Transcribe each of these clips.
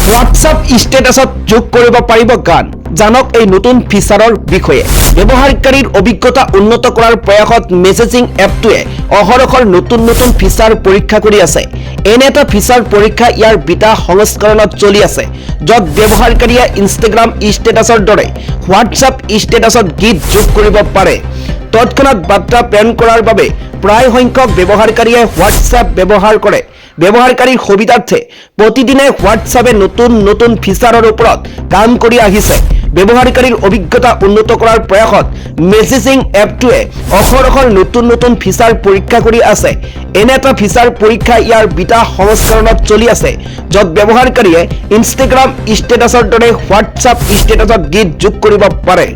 WhatsApp ষ্টেটাছত যোগ কৰিব পাৰিব গান জানক এই নতুন ফিচাৰৰ বিষয়ে ব্যৱহাৰকাৰীৰ অভিজ্ঞতা উন্নত কৰাৰ প্ৰয়াসত মেছেজিং এপটোৱে অহৰহৰ নতুন ফিচাৰ পৰীক্ষা কৰি আছে এনে এটা ফিচাৰ পৰীক্ষা ইয়াৰ বিটা সংস্কৰণত চলি আছে যত ব্যৱহাৰকাৰীয়ে ইনষ্টাগ্ৰাম ষ্টেটাছৰ দৰে হোৱাটছআপ ষ্টেটাছত গীত যোগ কৰিব পাৰে তৎক্ষণাৎ বাৰ্তা প্ৰেৰণ কৰাৰ বাবে প্ৰায় সংখ্যক ব্যৱহাৰকাৰীয়ে হোৱাটছআপ ব্যৱহাৰ কৰে ব্যৱহাৰকাৰীৰ সুবিধাৰ্থে প্ৰতিদিনে হোৱাটছআপে নতুন ফিচাৰৰ ওপৰত কাম কৰি আহিছে ব্যৱহাৰকাৰীৰ অভিজ্ঞতা উন্নত কৰাৰ প্ৰয়াসত মেছেজিং এপটোৱে অহৰহৰ নতুন ফিচাৰ পৰীক্ষা কৰি আছে এনে এটা ফিচাৰ পৰীক্ষা ইয়াৰ বিটা সংস্কৰণত চলি আছে যত ব্যৱহাৰকাৰীয়ে ইনষ্টাগ্ৰাম ষ্টেটাছৰ দৰে হোৱাটছআপ ষ্টেটাছত গীত যোগ কৰিব পাৰে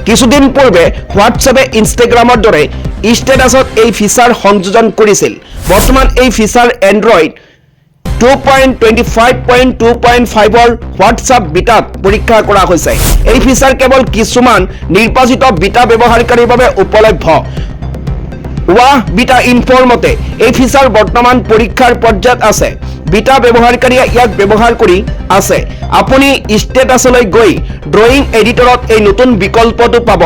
কিছুদিন পূৰ্বে হোৱাটছআপে ইনষ্টাগ্ৰামৰ দৰে ষ্টেটাছত এই ফিচাৰ সংযোজন কৰিছিল বৰ্তমান এই ফিচাৰ এন্ড্ৰইড 2.25.2.5 ৰ হোৱাটছআপ বিটাত পৰীক্ষা কৰা হৈছে এই ফিচাৰ কেৱল কিছুমান নিৰ্বাচিত বিটা ব্যৱহাৰকাৰীৰ বাবে উপলব্ধ বিটা ইনফৰ মতে এই ফিচাৰ বৰ্তমান পৰীক্ষাৰ পৰ্যায়ত আছে বিটা ব্যৱহাৰকাৰীয়ে ইয়াক ব্যৱহাৰ কৰি আছে আপুনি ষ্টেটাছলৈ গৈ ড্ৰয়িং এডিটৰত এই নতুন বিকল্পটো পাব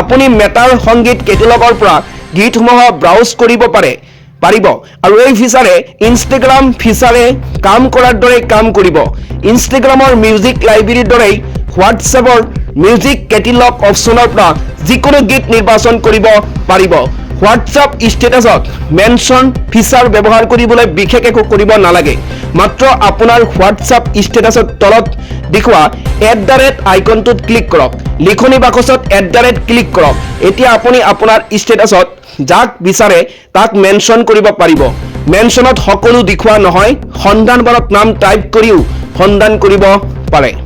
আপুনি মেটাৰ সংগীত কেটেলগৰ পৰা গীতসমূহ ব্ৰাউজ কৰিব পাৰিব আৰু এই ফিচাৰে ইনষ্টাগ্ৰাম ফিচাৰে কাম কৰাৰ দৰে কাম কৰিব ইনষ্টাগ্ৰামৰ মিউজিক লাইব্ৰেৰীৰ দৰে হোৱাটছআপৰ মিউজিক কেটেলগ অপচনৰ পৰা যিকোনো গীত নিৰ্বাচন কৰিব পাৰিব হোৱাটছআপ ষ্টেটাছত মেনশ্যন ফিচাৰ ব্যৱহাৰ কৰিবলৈ বিশেষ একো কৰিব নালাগে মাত্ৰ আপোনাৰ হোৱাটছআপ ষ্টেটাছত তলত দেখুৱা আইকনটোত ক্লিক কৰক লিখনি বাকচত ক্লিক কৰক এতিয়া আপুনি আপোনাৰ ষ্টেটাছত যাক বিচাৰে তাক মেনশ্যন কৰিব পাৰিব মেনশ্যনত সকলো দেখুৱা নহয় সন্ধান বাৰত নাম টাইপ কৰিও সন্ধান কৰিব পাৰে